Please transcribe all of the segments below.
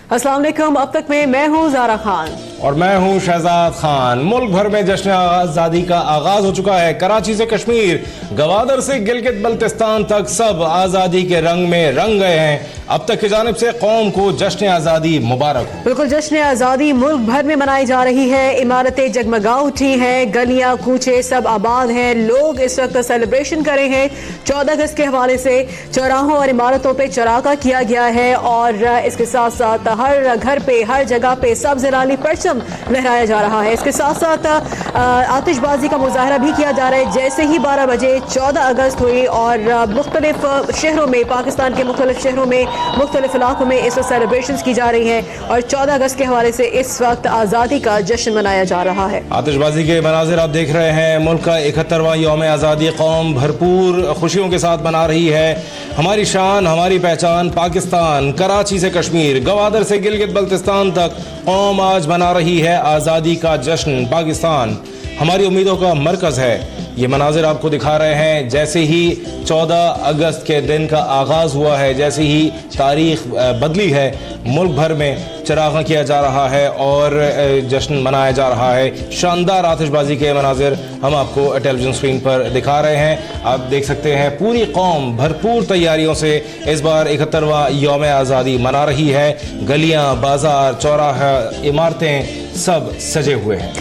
अस्सलाम वालेकुम। अब तक में मैं हूँ ज़ारा खान और मैं हूं शहजाद खान। मुल्क भर में जश्न आज़ादी का आगाज हो चुका है। कराची से कश्मीर, गवादर से गिलगित बल्तिस्तान तक सब आज़ादी के रंग में रंग गए हैं। अब तक की जानिब से कौम को जश्न आज़ादी मुबारक हो। बिल्कुल, जश्न आज़ादी मुल्क भर में मनाई जा रही है। इमारतें जगमगा उठी हैं, गलियां कूचे सब आबाद हैं। लोग इस वक्त सेलिब्रेशन कर रहे हैं। 14 अगस्त के हवाले से चौराहों और इमारतों पर चरागा किया गया है और इसके साथ साथ हर घर पे, हर जगह पे सब्ज़ रानी परचम लहराया जा रहा है। इसके साथ साथ आतिशबाजी का मुजाहरा भी किया जा रहा है। जैसे ही 12 बजे 14 अगस्त हुई और मुख्तलिफ शहरों में, पाकिस्तान के मुख्तलिफ शहरों में, मुख्तलिफ इलाकों में इस वक्त सेलिब्रेशन की जा रही हैं और 14 अगस्त के हवाले से इस वक्त आज़ादी का जश्न मनाया जा रहा है। आतिशबाजी के मनाजिर आप देख रहे हैं। मुल्क का 71वां यौम आज़ादी कौम भरपूर खुशियों के साथ मना रही है। हमारी शान, हमारी पहचान पाकिस्तान। कराची से कश्मीर, गवादर से गिलगित बल्तिस्तान तक कौम आज मना रही है आज़ादी का जश्न। पाकिस्तान हमारी उम्मीदों का मरकज़ है। ये मनाजिर आपको दिखा रहे हैं। जैसे ही 14 अगस्त के दिन का आगाज़ हुआ है, जैसे ही तारीख बदली है, मुल्क भर में चरागा किया जा रहा है और जश्न मनाया जा रहा है। शानदार आतिशबाजी के मनाजिर हम आपको टेलीविज़न स्क्रीन पर दिखा रहे हैं। आप देख सकते हैं पूरी कौम भरपूर तैयारियों से इस बार 71वां यौम आज़ादी मना रही है। गलियाँ, बाजार, चौराहा, इमारतें सब सजे हुए हैं।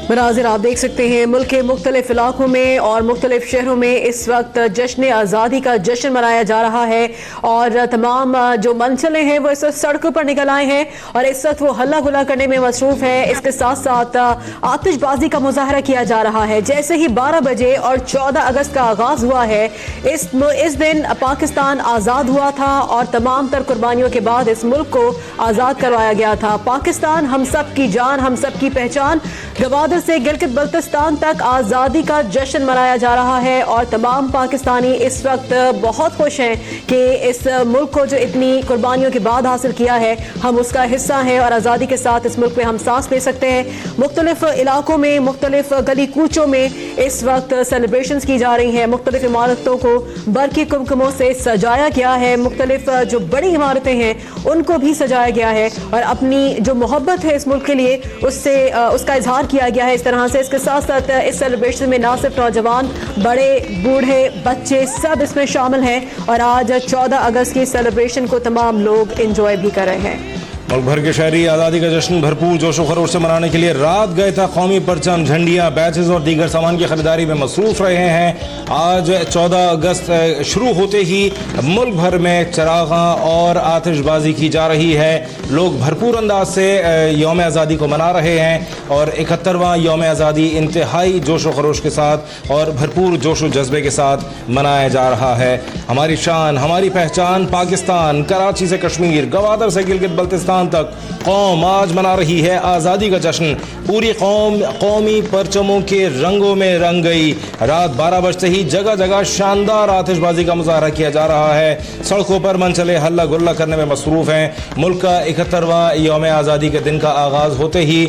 मनाजिर आप देख सकते हैं। मुल्क के मुख्तलिफ इलाकों में और मुख्तलिफ शहरों में इस वक्त जश्न आज़ादी का जश्न मनाया जा रहा है और तमाम जो मंचले हैं वो इस वक्त सड़कों पर निकल आए हैं और इस वक्त वो हल्ला गुल्ला करने में मसरूफ है। इसके साथ साथ आतिशबाजी का मुजाहरा किया जा रहा है। जैसे ही 12 बजे और 14 अगस्त का आगाज हुआ है, इस दिन पाकिस्तान आज़ाद हुआ था और तमाम तर कुर्बानियों के बाद इस मुल्क को आज़ाद करवाया गया था। पाकिस्तान हम सब की जान, हम सब की पहचान। गवादर से गिलगित बल्तिस्तान तक आज़ादी का जश्न मनाया जा रहा है और तमाम पाकिस्तानी इस वक्त बहुत खुश हैं कि इस मुल्क को जो इतनी कुर्बानियों के बाद हासिल किया है, हम उसका हिस्सा हैं और आज़ादी के साथ इस मुल्क में हम सांस ले सकते हैं। मुख्तलिफ इलाकों में, मुख्तलिफ गली कूचों में इस वक्त सेलिब्रेशन की जा रही हैं। मुख्तलिफ इमारतों को बरकी कुमकुमों से सजाया गया है। मुख्तलिफ जो बड़ी इमारतें हैं उनको भी सजाया गया है और अपनी जो मोहब्बत है इस मुल्क के लिए उसका इजहार किया गया है इस तरह से। इसके साथ साथ इस सेलिब्रेशन में ना सिर्फ नौजवान, बड़े, बूढ़े, बच्चे सब इसमें शामिल हैं और आज 14 अगस्त की सेलिब्रेशन को तमाम लोग एंजॉय भी कर रहे हैं। मुल्क भर के शहरी आज़ादी का जश्न भरपूर जोशो खरोश से मनाने के लिए रात गए था। कौमी परचम, झंडियाँ, बैचेस और दीगर सामान की खरीदारी में मसरूफ रहे हैं। आज 14 अगस्त शुरू होते ही मुल्क भर में चरागा और आतिशबाजी की जा रही है। लोग भरपूर अंदाज से यौम आज़ादी को मना रहे हैं और 71वां यौम आज़ादी इंतहाई जोशो खरोश के साथ और भरपूर जोशो जज्बे के साथ मनाया जा रहा है। हमारी शान, हमारी पहचान पाकिस्तान। कराची से कश्मीर, गवादर से गिलगित बल्तिस्तान तक कौम आज मना रही है आज़ादी का जश्न। पूरी कौम कौमी परचमों के रंगों में रंग गई। रात 12 बजते ही जगह जगह शानदार आतिशबाजी का मुजाहरा किया जा रहा है। सड़कों पर मनचले हल्ला गुल्ला करने में मसरूफ हैं। मुल्क का 71वां यौम आज़ादी के दिन का आगाज़ होते ही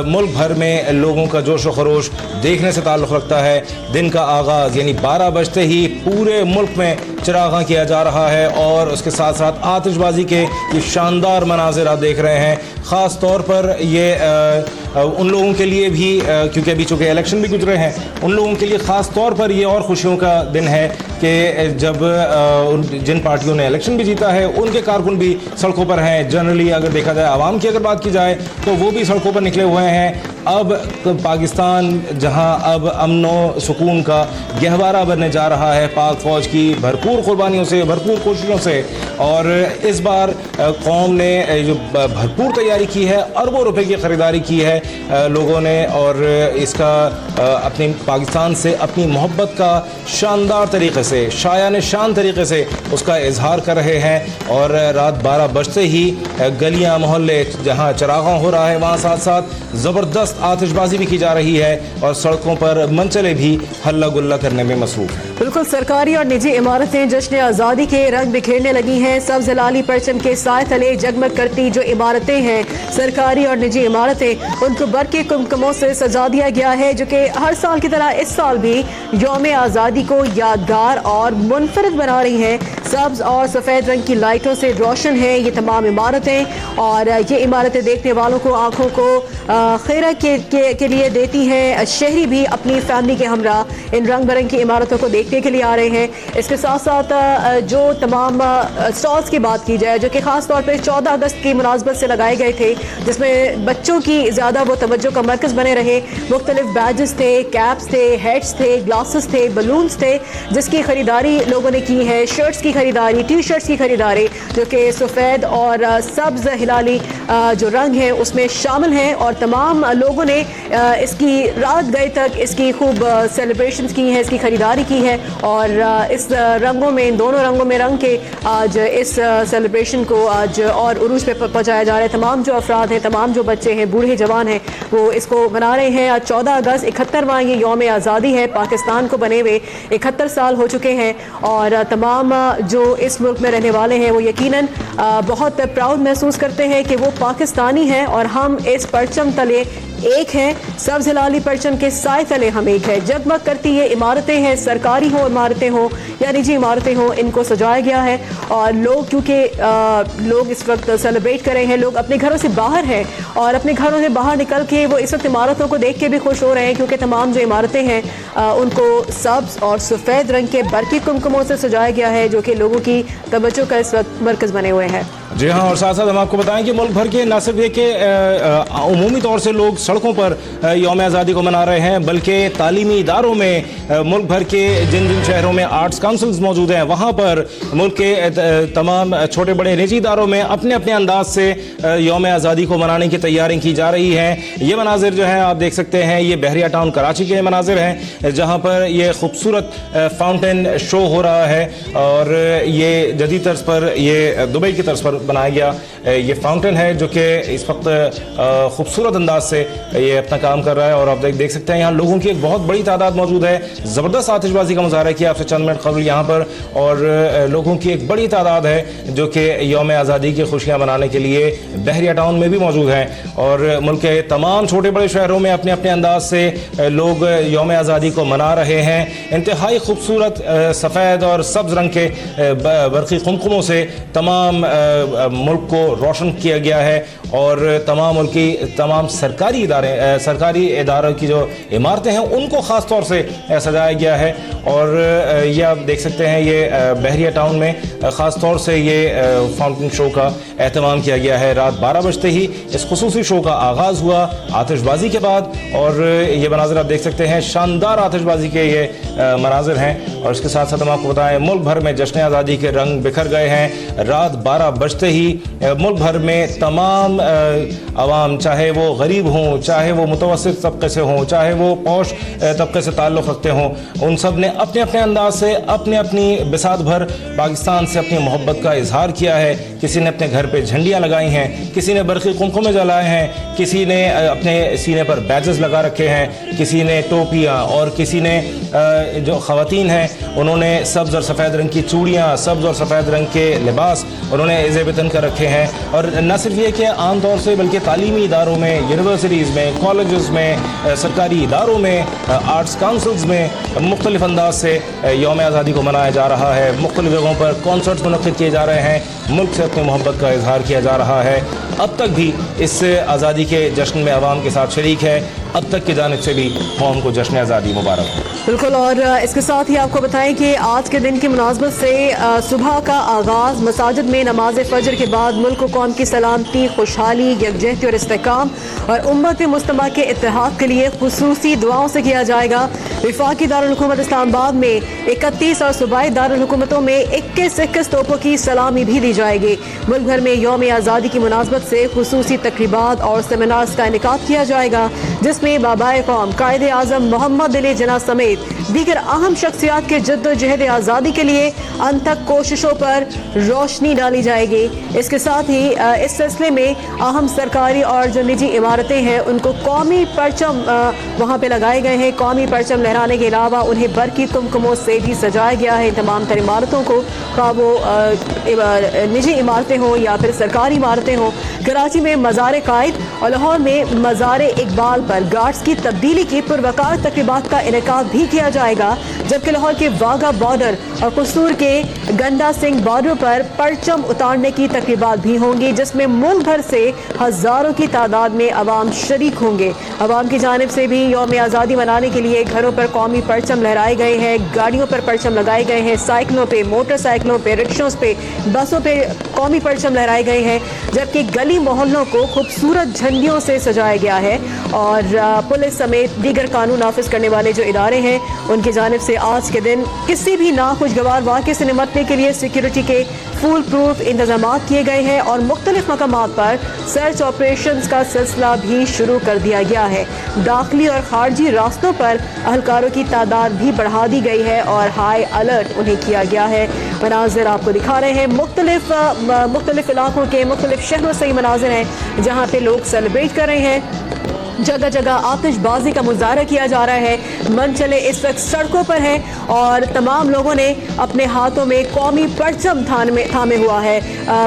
मुल्क भर में लोगों का जोश व खरोश देखने से ताल्लुक़ रखता है। दिन का आगाज़ यानी 12 बजते ही पूरे मुल्क में चरागा किया जा रहा है और उसके साथ साथ आतिशबाजी के ये शानदार मनाजिर आप देख रहे हैं। ख़ास तौर पर ये उन लोगों के लिए भी, क्योंकि अभी चूँकि इलेक्शन भी गुजरे हैं, उन लोगों के लिए ख़ास तौर पर ये और खुशियों का दिन है कि जब जिन पार्टियों ने इलेक्शन भी जीता है उनके कारकुन भी सड़कों पर हैं। जनरली अगर देखा जाए, आवाम की अगर बात की जाए तो वो भी सड़कों पर निकले हुए हैं। अब पाकिस्तान जहां अब अमनो सुकून का गहवारा बनने जा रहा है पाक फ़ौज की भरपूर कुर्बानियों से, भरपूर कोशिशों से। और इस बार कौम ने जो भरपूर तैयारी की है, अरबों रुपए की ख़रीदारी की है लोगों ने और इसका अपनी पाकिस्तान से अपनी मोहब्बत का शानदार तरीके से, शायान शान तरीके से उसका इजहार कर रहे हैं। और रात 12 बजते ही गलियां, मोहल्ले जहां चरागा हो रहा है वहाँ साथ साथ ज़बरदस्त आतिशबाजी भी की जा रही है और सड़कों पर मंचले भी हल्ला गुल्ला करने में मसरूफ हैं। बिल्कुल, सरकारी और निजी इमारतें जश्न आज़ादी के रंग बिखेरने लगी हैं। सब्ज़ लाली परचम के साए तले जगमग करती जो इमारतें हैं, सरकारी और निजी इमारतें, उन उनको बरक़ी कुमकुमों से सजा दिया गया है, जो कि हर साल की तरह इस साल भी यौम आज़ादी को यादगार और मुनफरद बना रही हैं। सब्ज और सफ़ेद रंग की लाइटों से रोशन है ये तमाम इमारतें, और ये इमारतें देखने वालों को आँखों को खैरा के लिए देती हैं। शहरी भी अपनी फैमिली के हमरा इन रंग बिरंगी इमारतों को देखने के लिए आ रहे हैं। इसके साथ साथ जो तमाम स्टॉल्स की बात की जाए, जो कि ख़ास तौर पर 14 अगस्त की मुनासबत से लगाए गए थे, जिसमें बच्चों की ज़्यादा वो तवज्जो का मरकज़ बने रहे। मुख्तलिफ बैजेस थे, कैप्स थे, हेड्स थे, ग्लासेस थे, बलून्स थे, जिसकी ख़रीदारी लोगों ने की है। शर्ट्स की खरीदारी, टी शर्ट्स की खरीदारी, जो कि सफ़ेद और सब्ज़ हिलाली जो रंग है उसमें शामिल हैं, और तमाम लोगों ने इसकी रात गए तक इसकी खूब सेलिब्रेशंस की हैं, इसकी ख़रीदारी की है, और इस रंगों में, इन दोनों रंगों में रंग के आज इस सेलिब्रेशन को आज और उरूज पे पहुँचाया जा रहा है। तमाम जो अफराद हैं, तमाम जो बच्चे हैं, बूढ़े जवान हैं, वो इसको मना रहे हैं। आज 14 अगस्त 71वां ये यौम आज़ादी है। पाकिस्तान को बने हुए 71 साल हो चुके हैं, और तमाम जो इस मुल्क में रहने वाले हैं वो यकीनन बहुत प्राउड महसूस करते हैं कि वो पाकिस्तानी हैं, और हम इस परचम तले एक हैं। सब्ज़ हिलाली परचम के साए तले हम एक है। जगमग करती ये इमारतें हैं, सरकारी हो इमारतें हो या निजी इमारतें हो, इनको सजाया गया है। और लोग, क्योंकि लोग इस वक्त सेलिब्रेट कर रहे हैं, लोग अपने घरों से बाहर हैं, और अपने घरों से बाहर निकल के वो इस वक्त इमारतों को देख के भी खुश हो रहे हैं, क्योंकि तमाम जो इमारतें हैं उनको सब्ज़ और सफ़ेद रंग के बरक़ी कुमकुमों से सजाया गया है, जो कि लोगों की तवज्जो का इस वक्त मरकज़ बने हुए हैं। जी हाँ, और साथ साथ हम आपको बताएं कि मुल्क भर के न सिर्फ ये कि उमूमी तौर से लोग सड़कों पर यौम आज़ादी को मना रहे हैं, बल्कि तालीमी इदारों में मुल्क भर के जिन जिन शहरों में आर्ट्स काउंसिल्स मौजूद हैं, वहाँ पर मुल्क के तमाम छोटे बड़े निजी इदारों में अपने अपने अंदाज से यौम आज़ादी को मनाने की तैयारी की जा रही हैं। ये मनाजिर जो हैं आप देख सकते हैं, ये बहरिया टाउन कराची के मनाजिर हैं, जहाँ पर ये खूबसूरत फाउंटेन शो हो रहा है, और ये जदीद तर्ज पर, ये दुबई की तर्ज पर बनाया गया ये फाउंटेन है, जो कि इस वक्त खूबसूरत अंदाज से ये अपना काम कर रहा है। और आप देख सकते हैं यहाँ लोगों की एक बहुत बड़ी तादाद मौजूद है। ज़बरदस्त आतिशबाजी का मुजाहरा किया आपसे चंद मिनट कबल यहाँ पर, और लोगों की एक बड़ी तादाद है जो कि यौम आज़ादी की खुशियाँ मनाने के लिए बहरिया टाउन में भी मौजूद हैं। और मुल्क के तमाम छोटे बड़े शहरों में अपने अपने अंदाज से लोग यौम आज़ादी को मना रहे हैं। इंतहाई खूबसूरत सफ़ेद और सब्ज़ रंग के बरक़ी कुमकुमों से तमाम मुल्क को रोशन किया गया है, और तमाम मुल्क की तमाम सरकारी इदारों की जो इमारतें हैं उनको ख़ास तौर से सजाया गया है। और ये आप देख सकते हैं, ये बहरिया टाउन में ख़ास तौर से ये फाउंटेन शो का एहतमाम किया गया है। रात 12 बजते ही इस खुसूसी शो का आगाज़ हुआ आतिशबाजी के बाद, और ये मनाजिर आप देख सकते हैं, शानदार आतिशबाजी के ये मनाजिर हैं। और इसके साथ साथ हम आपको बताएं, मुल्क भर में जश्न आज़ादी के रंग बिखर गए हैं। रात 12 बजते ही मुल्क भर में तमाम अवाम, चाहे वो गरीब हों, चाहे वो मुतवस्सित तबके से हों, चाहे वो पौश तबके से ताल्लुक़ रखते हों, उन सब ने अपने अपने अंदाज से अपनी अपनी बिसात भर पाकिस्तान से अपनी मोहब्बत का इजहार किया है। किसी ने अपने घर पे झंडियाँ लगाई हैं, किसी ने बरक़ी कुमकुमे जलाए हैं, किसी ने अपने सीने पर बैजेस लगा रखे हैं, किसी ने टोपियाँ, और किसी ने जो ख़वातीन हैं उन्होंने सब्ज़ और सफ़ेद रंग की चूड़ियाँ, सब्ज़ और सफ़ेद रंग के लिबास उन्होंने ज़ेब-ए-तन कर रखे हैं। और न सिर्फ ये कि आम तौर से, बल्कि तालीमी इदारों में, यूनिवर्सिटीज़ में, कॉलेजेस में, सरकारी इदारों में, आर्ट्स काउंसिल्स में मुख्तलिफ अंदाज से यौम आज़ादी को मनाया जा रहा है। मुख्तलिफ जगहों पर कॉन्सर्ट्स मुनक़्क़िद किए जा रहे हैं, मुल्क से अपनी मोहब्बत का इजहार किया जा रहा है। अब तक भी इस आज़ादी के जश्न में अवाम के साथ शरीक है। अब तक की जानिब से भी कौम को जश्न आज़ादी मुबारक। बिल्कुल, और इसके साथ ही आपको बताएं कि आज के दिन की मुनासबत से सुबह का आगाज़ मसाजिद में नमाज फ़जर के बाद मुल्क कौम की सलामती, खुशहाली, यकजहती और इस्तेहकाम और उम्मत मुज्तमा के इत्तेहाद के लिए खुसूसी दुआओं से किया जाएगा। वफाकी दारुल हुकूमत इस्लामाबाद में 31 और सूबाई दारुल हुकूमतों में 21 तोपों की सलामी भी दी जाएगी। मुल्क भर में यौम आज़ादी की मुनासबत से खुसूसी तकरीबात और सेमिनार्स का इनेकाद किया जाएगा, जिसमें बाबाए कौम कायदे आज़म मोहम्मद अली जिन्ना समेत दीगर अहम शख्सियात के जद्दोजहद आज़ादी के लिए अनथक कोशिशों पर रोशनी डाली जाएगी। इसके साथ ही इस सिलसिले में अहम सरकारी और जो निजी इमारतें हैं उनको कौमी परचम वहाँ पे लगाए गए हैं। कौमी परचम लहराने के अलावा उन्हें बरक़ी कुमकुमों से भी सजाया गया है। तमाम तर इमारतों को, खा वो निजी इमारतें हों या फिर सरकारी इमारतें हों, कराची में मज़ार कायद और लाहौर में मज़ार इकबाल पर गार्ड्स की तब्दीली की पुरवकार तकरीबात का इनेकाद भी किया जाएगा, जबकि लाहौर के वाघा बॉर्डर और कसूर के गंडा सिंह बॉर्डर पर परचम उतारने की तकरीबात भी होंगी, जिसमें मुल्क भर से हज़ारों की तादाद में अवाम शरीक होंगे। अवाम की जानिब से भी यौम आज़ादी मनाने के लिए घरों पर कौमी परचम लहराए गए हैं, गाड़ियों पर परचम लगाए गए हैं, साइकिलों पे, मोटरसाइकिलों पे, रिक्शों पे, बसों पे कौमी परचम लहराए गए हैं, जबकि गली मोहल्लों को खूबसूरत झंडियों से सजाया गया है। और पुलिस समेत दीगर कानून नाफिज करने वाले जो इदारे हैं उनकी जानिब से आज के दिन किसी भी नाखुशगवार वाक़े से निपटने के लिए सिक्योरिटी के फुल प्रूफ इंतजाम किए गए हैं और मुख्तलिफ मकामात पर सर्च ऑपरेशंस का सिलसिला भी शुरू कर दिया गया है। दाखिली और खारजी रास्तों पर अहलकारों की तादाद भी बढ़ा दी गई है और हाई अलर्ट उन्हें किया गया है। मनाजिर आपको दिखा रहे हैं, मुख्तलिफ इलाकों के मुख्तलिफ शहरों से ही मनाजिर हैं जहाँ पे लोग सेलिब्रेट कर रहे हैं। जगह जगह आतिशबाजी का मुजाहरा किया जा रहा है। मनचले इस वक्त सड़कों पर हैं और तमाम लोगों ने अपने हाथों में कौमी परचम थामे हुआ है।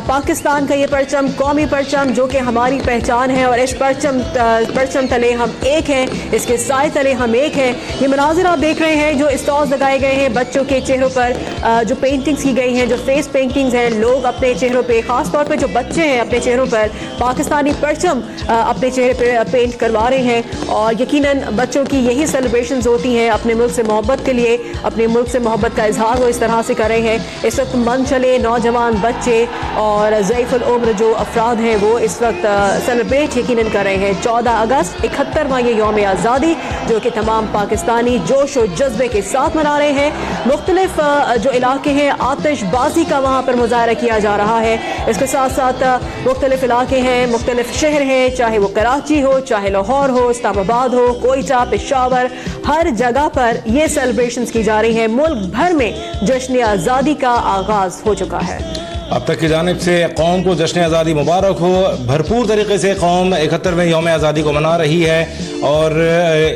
पाकिस्तान का ये परचम कौमी परचम जो कि हमारी पहचान है और इस परचम तले हम एक हैं, इसके साए तले हम एक हैं। ये मनाजिर आप देख रहे हैं जो स्टॉल्स लगाए गए हैं, बच्चों के चेहरों पर जो पेंटिंग्स की गई हैं, जो फेस पेंटिंग्स हैं, लोग अपने चेहरों पर, ख़ास तौर पर जो बच्चे हैं अपने चेहरों पर पाकिस्तानी परचम अपने चेहरे पर पेंट करवा रहे हैं। और यकीनन बच्चों की यही सेलिब्रेशंस होती हैं, अपने मुल्क से मोहब्बत के लिए, अपने मुल्क से मोहब्बत का इजहार वो इस तरह से कर रहे हैं। इस वक्त मनचले नौजवान बच्चे और ज़ईफ़ुल उम्र जो अफराद हैं वो इस वक्त सेलिब्रेट यकीनन कर रहे हैं 14 अगस्त 71वां ये यौम आज़ादी जो कि तमाम पाकिस्तानी जोश और जज्बे के साथ मना रहे हैं। मुख्तलिफ जो इलाके हैं आतिशबाजी का वहाँ पर मुजाहरा किया जा रहा है। इसके साथ साथ मुख्तलिफ इलाके हैं, मुख्तलिफ शहर हैं, चाहे वो कराची हो, चाहे लाहौर हो, इस्लामाबाद हो, कोयटा, पेशावर, हर जगह पर ये सेलिब्रेशंस की जा रही हैं। मुल्क भर में जश्न आज़ादी का आगाज हो चुका है। अब तक की जानिब से कौम को जश्न आज़ादी मुबारक हो। भरपूर तरीके से कौम 71वें यौम आज़ादी को मना रही है और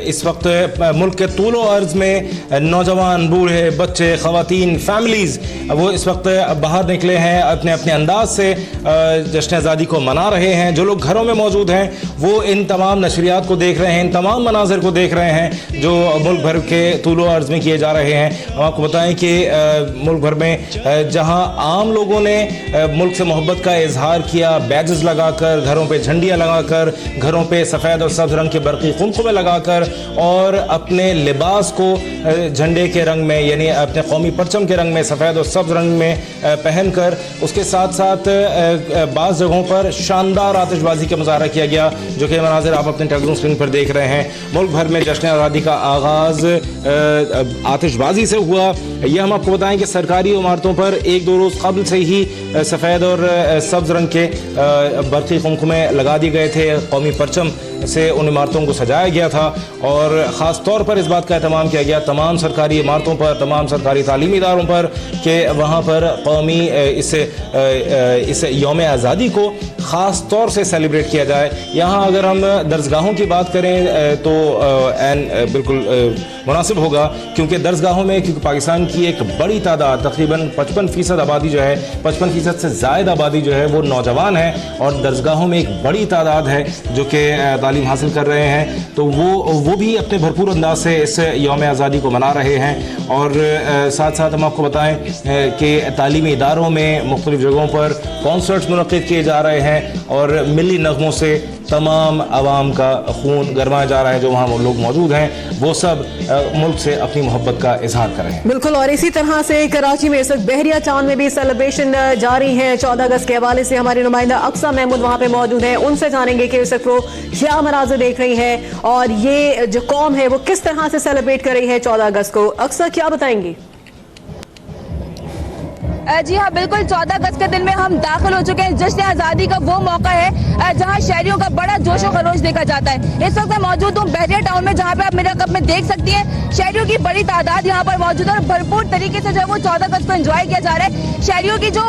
इस वक्त मुल्क के तूलो अर्ज़ में नौजवान, बूढ़े, बच्चे, ख़वातीन, फैमिलीज़ वो इस वक्त बाहर निकले हैं, अपने अपने अंदाज से जश्न आज़ादी को मना रहे हैं। जो लोग घरों में मौजूद हैं वो इन तमाम नशरियात को देख रहे हैं, इन तमाम मनाज़िर को देख रहे हैं जो मुल्क भर के तूलो अर्ज़ में किए जा रहे हैं। हम आपको बताएं कि मुल्क भर में जहाँ आम लोगों ने मुल्क से मोहब्बत का इजहार किया, बैजेस लगाकर, घरों पे झंडियाँ लगाकर, घरों पे सफ़ेद और सब्ज़ रंग के बरक़ी कुमकुमे लगाकर और अपने लिबास को झंडे के रंग में यानी अपने कौमी परचम के रंग में सफ़ेद और सब्ज़ रंग में पहनकर, उसके साथ साथ बाज़ जगहों पर शानदार आतिशबाजी का मुजाहरा किया गया जो कि मनाज़िर आप अपने टेलीविज़न स्क्रीन पर देख रहे हैं। मुल्क भर में जश्न आज़ादी का आगाज़ आतिशबाजी से हुआ। यह हम आपको बताएं कि सरकारी इमारतों पर एक दो रोज़ कबल से ही सफ़ेद और सब्ज़ रंग के बरक़ी कुमकुमे लगा दिए गए थे, कौमी परचम से उन इमारतों को सजाया गया था और ख़ास तौर पर इस बात का एहतमाम किया गया तमाम सरकारी इमारतों पर, तमाम सरकारी तालीमी इदारों पर कि वहाँ पर कौमी इस यौम आज़ादी को ख़ास तौर से सेलिब्रेट किया जाए। यहाँ अगर हम दरसगाहों की बात करें तो बिल्कुल मुनासिब होगा क्योंकि दरसगाहों में, क्योंकि पाकिस्तान की एक बड़ी तादाद तकरीबन 55% आबादी जो है, 55% से ज़ायद आबादी जो है वो नौजवान है और दरसगाहों में एक बड़ी तादाद है जो कि तालीम हासिल कर रहे हैं, तो वो भी अपने भरपूर अंदाज से इस यौम आज़ादी को मना रहे हैं। और साथ साथ हम आपको बताएं कि तालीमी इदारों में मुख्तलिफ जगहों पर कॉन्सर्ट्स मुनक़्क़िद किए जा रहे हैं और मिली नग़मों से तमाम आवाम का खून गरमाया जा रहा है। जो वहाँ लोग मौजूद हैं वो सब मुल्क से अपनी मोहब्बत का इजहार कर रहे हैं। बिल्कुल, और इसी तरह से कराची में इस वक्त बहरिया चांद में भी सेलिब्रेशन जारी है। 14 अगस्त के हवाले से हमारे नुमाइंदा अक्सा महमूद वहाँ पे मौजूद हैं, उनसे जानेंगे कि इस वक्त वो क्या मनाज़िर देख रही हैं और ये जो कौम है वो किस तरह से सेलिब्रेट कर रही है 14 अगस्त को। अक्सा, क्या बताएंगी? जी हाँ, बिल्कुल 14 अगस्त के दिन में हम दाखिल हो चुके हैं। जश्न आज़ादी का वो मौका है जहाँ शहरियों का बड़ा जोश और खरोश देखा जाता है। इस वक्त मैं मौजूद हूँ बहरिया टाउन में जहाँ पे आप मेरा कप में देख सकती हैं शहरियों की बड़ी तादाद यहाँ पर मौजूद है और भरपूर तरीके से जो है वो 14 अगस्त को एंजॉय किया जा रहा है। शहरियों की जो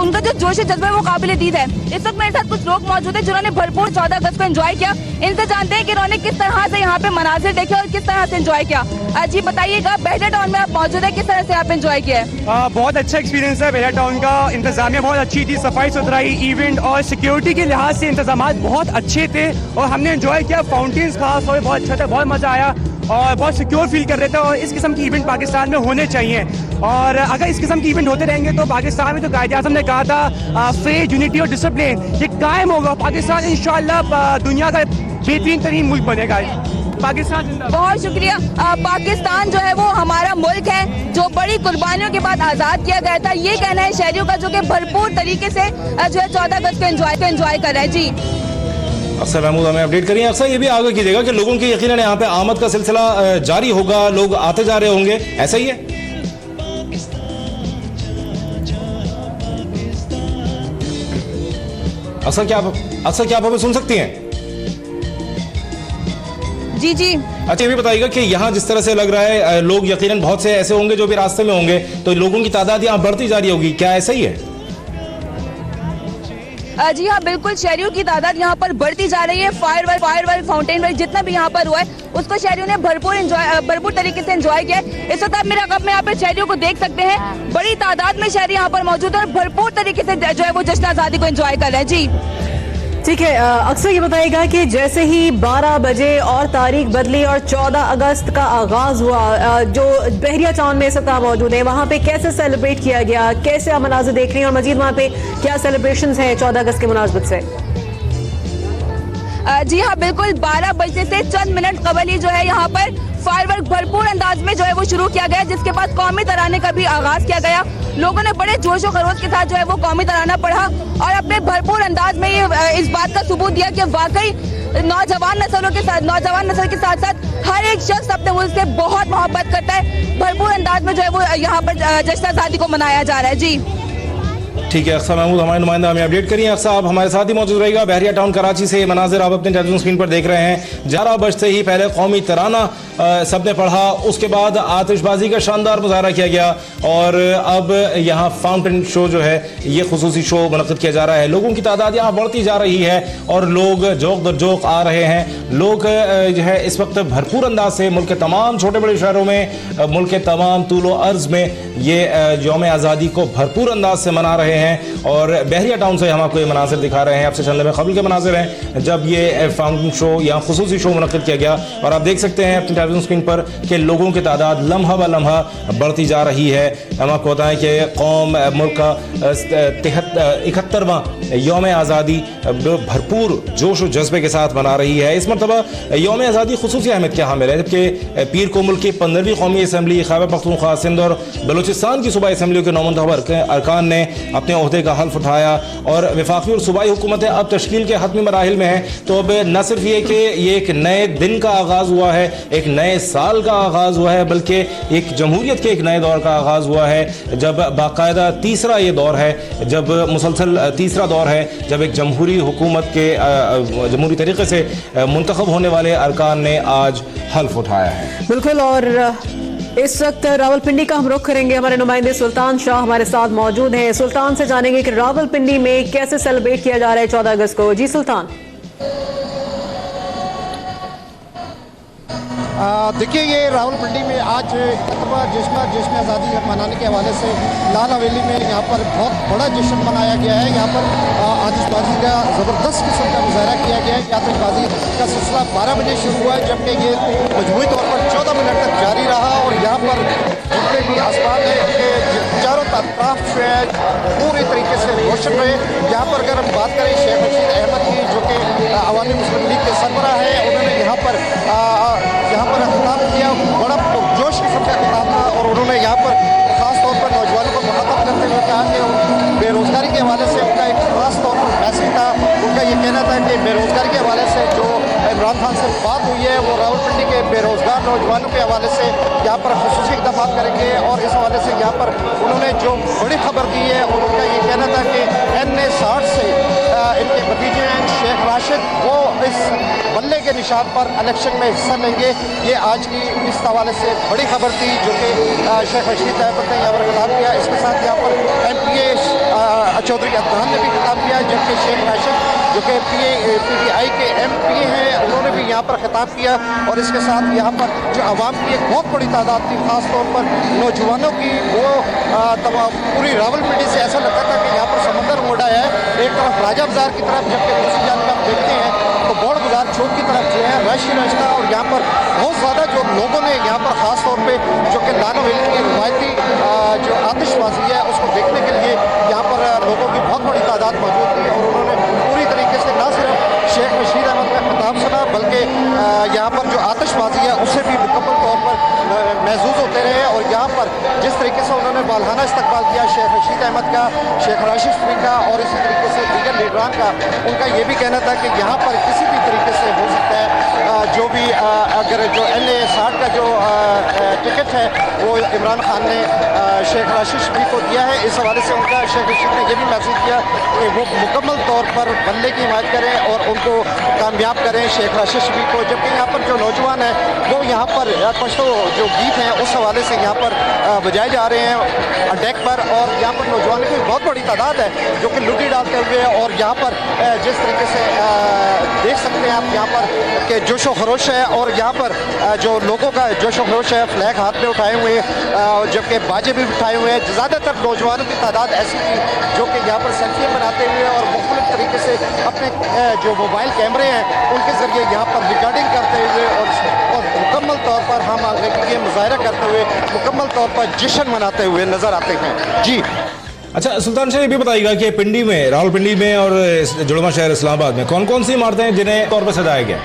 उनका जो जोश जज्बा है वो काबिल दीद है। इस वक्त मेरे साथ कुछ लोग मौजूद है जिन्होंने भरपूर 14 अगस्त को एंजॉय किया। इनसे जानते हैं कि उन्होंने किस तरह से यहाँ पे मनाजिर देखे और किस तरह से एंजॉय किया। जी बताइएगा, बहरिया टाउन में आप मौजूद है, किस तरह से आप एंजॉय किया है? बहुत अच्छा एक्सपीरियंस है बहरिया टाउन का। इंतजामिया बहुत अच्छी थी, सफाई सुथराई, इवेंट और सिक्योरिटी के लिहाज से इंतजाम बहुत अच्छे थे और हमने एंजॉय किया। फाउंटेन्स खास और बहुत अच्छा था, बहुत मज़ा आया और बहुत सिक्योर फील कर रहे थे। और इस किस्म की इवेंट पाकिस्तान में होने चाहिए और अगर इस किस्म की इवेंट होते रहेंगे तो पाकिस्तान में तो कायद-ए-आज़म ने कहा था फेथ, यूनिटी और डिसिप्लिन ये कायम होगा। पाकिस्तान इंशाअल्लाह दुनिया का बेहतरीन तरीन मुल्क बनेगा। पाकिस्तान जिंदाबाद। बहुत शुक्रिया। पाकिस्तान जो है वो हमारा मुल्क है जो बड़ी कुर्बानियों के बाद आज़ाद किया गया था, ये कहना है शहरियों का, जो कि भरपूर तरीके से जो है 14 अगस्त को एंजॉय कर रहा है। जी अक्सर महमूद हमें अपडेट करिए। अक्सर ये भी आगे कीजिएगा कि लोगों की यकीनन यहाँ पे आमद का सिलसिला जारी होगा, लोग आते जा रहे होंगे, ऐसा ही है? अक्सर क्या आप हमें सुन सकती हैं? जी। अच्छा ये भी बताइएगा कि यहाँ जिस तरह से लग रहा है लोग यकीनन बहुत से ऐसे होंगे जो भी रास्ते में होंगे, तो लोगों की तादाद यहाँ बढ़ती जा रही होगी, क्या ऐसा ही है? जी हाँ, बिल्कुल शहरियों की तादाद यहाँ पर बढ़ती जा रही है। फायरवर्क, फाउंटेन वर्क जितना भी यहाँ पर हुआ है उसको शहरियों ने भरपूर तरीके से एंजॉय किया है। इस वक्त आप मेरे रकम में यहाँ पे शहरियों को देख सकते हैं, बड़ी तादाद में शहरी यहाँ पर मौजूद है और भरपूर तरीके से जो है वो जश्न आज़ादी को एंजॉय कर रहे हैं। जी ठीक है। अक्सर ये बताएगा कि जैसे ही 12 बजे और तारीख बदली और 14 अगस्त का आगाज हुआ, जो बहरिया टाउन में इस वक्त मौजूद है, वहाँ पे कैसे सेलिब्रेट किया गया, कैसे आप मनाज़िर देख रही हैं और मजीद वहाँ पे क्या सेलिब्रेशंस हैं 14 अगस्त के मुनासबत से? जी हाँ, बिल्कुल 12 बजे से चंद मिनट कबल ही जो है यहाँ पर फायरवर्क भरपूर अंदाज में जो है वो शुरू किया गया, जिसके बाद कौमी तराने का भी आगाज किया गया। लोगों ने बड़े जोश और खरोश के साथ जो है वो कौमी तराना पढ़ा और अपने भरपूर अंदाज में ये इस बात का सबूत दिया कि वाकई नौजवान नस्ल के साथ साथ हर एक शख्स अपने मुल्क से बहुत मोहब्बत करता है। भरपूर अंदाज में जो है वो यहाँ पर जश्न आज़ादी को मनाया जा रहा है। जी ठीक है, अक्सर महमूद हमारे नुमाइंदा हमें अपडेट करिए। अक्सर आप हमारे साथ ही मौजूद रहेगा। बहरिया टाउन कराची से ये मनाजिर आप अपने टेलीविजन स्क्रीन पर देख रहे हैं। 11 बजते ही पहले कौमी तराना सबने पढ़ा, उसके बाद आतिशबाजी का शानदार मुजाहरा किया गया और अब यहाँ फाउंटेन शो जो है ये खुसूसी शो मुनक़्क़िद किया जा रहा है। लोगों की तादाद यहाँ बढ़ती जा रही है और लोग जोक दर जोक आ रहे हैं। लोग जो है इस वक्त भरपूर अंदाज से मुल्क के तमाम छोटे बड़े शहरों में, मुल्क के तमाम तूल व अर्ज़ में ये यौम आज़ादी को भरपूर अंदाज से मना रहे हैं और बहरिया टाउन से हम आपको ये मनाजिर दिखा रहे हैं। आपसे चंद लम्हे कबल के मनाजिर हैं जब ये फाउंटेन शो या खुसूसी शो मुनक़्क़िद किया गया और आप देख सकते हैं अपने टेलीविजन स्क्रीन पर कि लोगों की तादाद लम्हा ब लम्हा बढ़ती जा रही है। हम आपको बताएं कि कौम मुल्क का 71वां यौम आज़ादी भरपूर जोश व जज्बे के साथ मना रही है। इस मरतबा यौम आज़ादी खुसूसी अहमियत क्या हामिल है, जबकि पीर को मुल्क की 15वीं कौमी असम्बली खैबर पख्तूनख्वा, सिंध और बलूचिस्तान की सूबाई असम्बलियों के नौमंतखब अरकान ने अपने ओहदे का हल्फ उठाया और वफाकी और सूबाई हुकूमतें अब तश्कील के हतमी मराहिल में हैं। तो अब न सिर्फ ये कि ये एक नए दिन का आगाज़ हुआ है, एक नए साल का आगाज़ हुआ है, बल्कि एक जमहूरियत के एक नए दौर का आगाज़ हुआ है, जब बाकायदा तीसरा ये दौर है, जब मुसलसल तीसरा दौर है, जब एक जमहूरी हुकूमत के जमहूरी तरीके से मुंतखब होने वाले अरकान ने आज हल्फ उठाया है। बिल्कुल। और इस वक्त रावलपिंडी का हम रुख करेंगे। हमारे नुमाइंदे सुल्तान शाह हमारे साथ मौजूद हैं। सुल्तान से जानेंगे कि रावलपिंडी में कैसे सेलिब्रेट किया जा रहा है 14 अगस्त को। जी सुल्तान। देखिए, ये रावलपिंडी में आज जश्न आज़ादी मनाने के हवाले से लाल हवेली में यहाँ पर बहुत बड़ा जश्न मनाया गया है। यहाँ पर आतिशबाजी का ज़बरदस्त किस्म का मुजाहरा किया गया है। आतिशबाजी का सिलसिला 12 बजे शुरू हुआ है, जबकि ये मजमूई तौर पर 14 मिनट तक जारी रहा और यहाँ पर जितने भी आसमान है उनके चारों तरफ जो है पूरी तरीके से रोशन रहे। यहाँ पर अगर हम बात करें शेख रशीद अहमद की, जो कि अवामी मुस्लिम लीग के सरबराह है, उन्होंने यहाँ पर खिताब किया, बड़ा जोश किस्म का खिताब था और उन्होंने यहाँ पर ख़ास तौर पर नौजवानों को मुखातब करते हुए कहा कि बेरोज़गारी के हवाले से उनका एक ख़ास तौर पर मैसेज था। उनका ये कहना था कि बेरोज़गारी के हवाले से जो इमरान खान से बात हुई है वो रावलपिंडी के बेरोज़गार नौजवानों के हवाले से यहाँ पर खुसूसी इक़दामात करेंगे और इस हवाले से यहाँ पर उन्होंने जो बड़ी खबर दी है और उनका ये कहना था कि NA-60 से इनके भतीजे हैं शेख राशिद, वो इस बल्ले के निशान पर इलेक्शन में हिस्सा लेंगे। ये आज की इस हवाले से बड़ी खबर थी जो कि शेख रशीद अहमद ने यहाँ पर खिताब किया। इसके साथ यहाँ पर MPA चौधरी अदनान ने भी खिताब किया, जबकि शेख राशिद जो कि PTI के MP हैं, उन्होंने भी यहाँ पर खिताब किया और इसके साथ यहाँ पर जो आवाम की एक बहुत बड़ी तादाद थी, ख़ास तौर पर नौजवानों की, वो पूरी रावलपिंडी से ऐसा लगता था कि यहाँ पर समंदर उमड़ आया है। एक तरफ राजा बाजार की तरफ, जबकि दूसरी जानब आप देखते हैं तो बौड़ बाजार चौक की तरफ जो है रश ही रश था और यहाँ पर बहुत ज़्यादा जो लोगों ने यहाँ पर ख़ास तौर पे जो कि लाल हवेली की रिवायती जो आतिशबाजी है उसको देखने के लिए यहाँ पर लोगों की बहुत बड़ी तादाद मौजूद थी और उन्होंने पूरी तरीके से न सिर्फ शेख रशीद अहमद का खिताब सुना, बल्कि यहाँ पर जो आतिशबाजी है उससे भी मुकम्मल तौर पर महसूस होते रहे। और यहाँ पर जिस तरीके से उन्होंने बालहाना इस्तकबाल किया शेख रशीद अहमद का, शेख राशिद शरीफ का और इसी तरीके से दीगर लीडरान का, उनका ये भी कहना था कि यहाँ पर किसी भी तरीके से हो सकता है जो भी अगर जो NA 60 का जो टिकट है वो इमरान खान ने शेख राशिद शरीफ को दिया है। इस हवाले से उनका शेख रशीद ने यह भी मैसेज किया कि वो मुकम्मल तौर पर बल्ले की हिमायत करें और उनको कामयाब करें शेख राशिद शरीफ को। जबकि यहाँ पर जो नौजवान हैं वो यहाँ पर पश्तो जो गीत हैं उस हवाले से यहाँ पर बजाए जा रहे हैं डेक पर, और यहाँ पर नौजवानों की बहुत बड़ी तादाद है जो कि लुटी डालते हुए, और यहाँ पर जिस तरीके से देख सकते हैं आप यहाँ पर कि जोशो खरोश है और यहाँ पर जो लोगों का जोशो खरोश है, फ्लैग हाथ में उठाए हुए हैं जबकि बाजे भी उठाए हुए हैं। ज़्यादातर नौजवानों की तादाद ऐसी थी जो कि यहाँ पर सेल्फी बनाते हुए और मुख्तलिफ तरीके से अपने जो मोबाइल कैमरे हैं उनके ज़रिए यहाँ पर रिकॉर्डिंग करते हुए और मुकम्मल तौर पर हम आगे के मुजाहरा करते हुए मुकम्मल तौर पर जश्न मनाते हुए नज़र आते हैं। जी अच्छा सुल्तान शाह, ये भी बताइएगा कि पिंडी में, रावलपिंडी में और जुड़वा शहर इस्लामाबाद में कौन कौन सी इमारतें हैं जिन्हें तौर पर सजाया गया?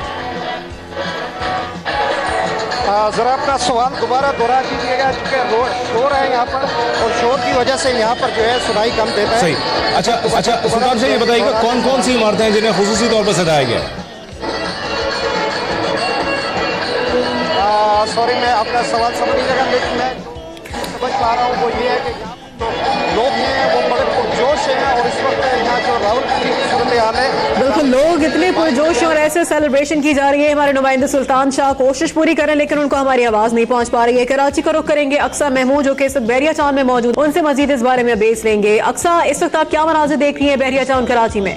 ज़रा अपना सवाल दोबारा दोहरा कीजिएगा क्योंकि शोर है यहाँ पर और शोर की वजह से यहाँ पर जो है सुनाई कम देता है। सही। अच्छा सुल्तान शाह, ये बताइएगा कौन कौन सी इमारतें हैं जिन्हें खुसूसी तौर पर सजाया गया? सॉरी, मैं अपना सवाल समझ लीजिएगा, लेकिन मैं समझ पा रहा हूँ वो ये है कि यहाँ तो लोग हैं वो बड़े पुरजोश हैं और इस वक्त यहाँ जो रावलपिंडी की सूरत हाल है, बिल्कुल लोग इतने पुरजोश और ऐसे सेलिब्रेशन की जा रही है। हमारे नुमाइंदे सुल्तान शाह कोशिश पूरी करें लेकिन उनको हमारी आवाज नहीं पहुंच पा रही है। कराची का रुख करेंगे अक्सा महमूद जो कि इस बहरिया टाउन में मौजूद, उनसे मजीद इस बारे में बेस लेंगे। अक्सा, इस वक्त आप क्या मनाजिर देख रही हैं बहरिया टाउन कराची में?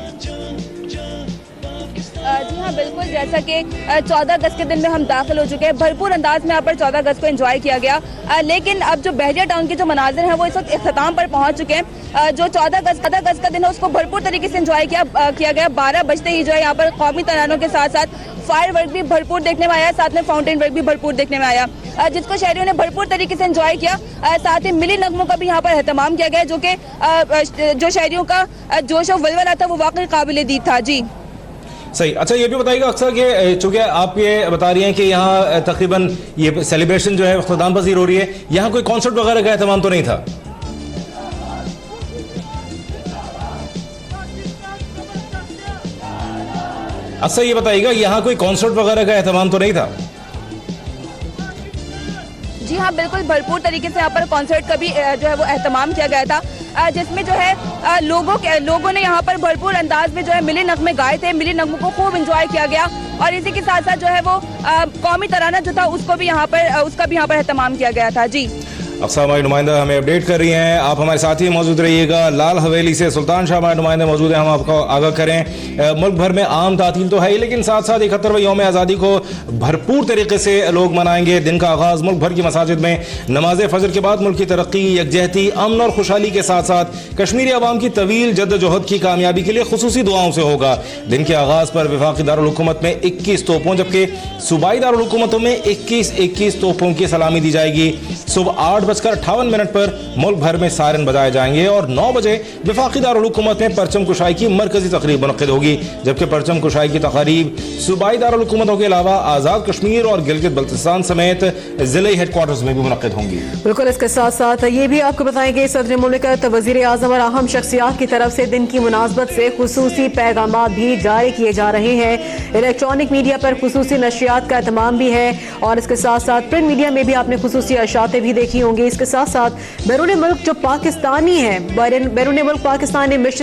जी हाँ बिल्कुल, जैसा कि 14 अगस्त के दिन में हम दाखिल हो चुके हैं, भरपूर अंदाज में यहाँ पर 14 अगस्त को एंजॉय किया गया, लेकिन अब जो बहरिया टाउन के जो मनाजिर हैं वो इस वक्त इख्तिताम पर पहुंच चुके हैं। जो 14 अगस्त का दिन है उसको भरपूर तरीके से एंजॉय किया गया। 12 बजते ही जो है यहाँ पर कौमी तरानों के साथ साथ फायर वर्क भी भरपूर देखने में आया, साथ में फाउंटेन वर्क भी भरपूर देखने में आया, जिसको शहरियों ने भरपूर तरीके से एंजॉय किया। साथ ही मिली नगमों का भी यहाँ पर एहतमाम किया गया, जो कि जो शहरियों का जोश और वलवला था वो वाकई काबिल दीद था। जी सही। अच्छा ये भी बताइएगा अक्सर कि चूंकि आप ये बता रही हैं कि यहाँ तकरीबन ये सेलिब्रेशन जो है इख्तिताम पजीर हो रही है, यहाँ कोई कॉन्सर्ट वगैरह का एहतमाम तो नहीं था? अच्छा ये बताइएगा यहाँ कोई कॉन्सर्ट वगैरह का एहतमाम तो नहीं था? जी हाँ बिल्कुल, भरपूर तरीके से यहाँ पर कॉन्सर्ट का भी जो है वो एहतमाम किया गया था, जिसमें जो है लोगों ने यहाँ पर भरपूर अंदाज में जो है मिली नगमे गाए थे। मिली नगमों को खूब एंजॉय किया गया और इसी के साथ साथ जो है वो कौमी तराना जो था उसका भी यहाँ पर एहतमाम किया गया था। जी अक्सा हमारी नुमाइंदा हमें अपडेट कर रही हैं, आप हमारे साथ ही मौजूद रहिएगा। लाल हवेली से सुल्तान शाह हमारे नुमाइंदे मौजूद हैं, हम आपको आगाह करें। मुल्क भर में आम तातील तो है ही, लेकिन साथ साथ 71वें यौम आज़ादी को भरपूर तरीके से लोग मनाएंगे। दिन का आगाज़ मुल्क भर की मसाजिद में नमाज फजर के बाद मुल्क की तरक्की, यकजहती, अमन और खुशहाली के साथ साथ कश्मीरी अवाम की तवील जद्दोजहद की कामयाबी के लिए खुसूसी दुआओं से होगा। दिन के आगाज़ पर वफाकी दारुल हुकूमत में 21 तोपों जबकि सूबाई दारुल हुकूमतों में 21 तोपों की सलामी दी जाएगी। सुबह 8:58 पर मुल्क भर में सायरन बजाए जाएंगे और 9 बजे वफाकी दारुल हुकूमत में परचम कुशाई की मरकजी तकरीब मुनक्किद होगी, जबकि परचम कुशाई की तकारीब सूबाई दारुल हुकूमतों के अलावा आज़ाद कश्मीर और गिलगित बल्तिस्तान समेत जिले हेडक्वार्टर्स में भी मुनक्किद होंगी। बिल्कुल, इसके साथ साथ ये भी आपको बताएंगे सदर मुमलिकत, वज़ीर आज़म और अहम शख्सियात की तरफ से दिन की मुनासबत से खुसूसी पैगामात भी जारी किए जा रहे हैं। इलेक्ट्रॉनिक मीडिया पर खुसूसी नशरियात का एहतमाम भी है और इसके साथ साथ प्रिंट मीडिया में भी आपने खुसूसी अशाते भी देखी होंगी। इसके साथ साथ बैरून मुल्क जो पाकिस्तानी हैं, बैरून मुल्क पाकिस्तानी मिशन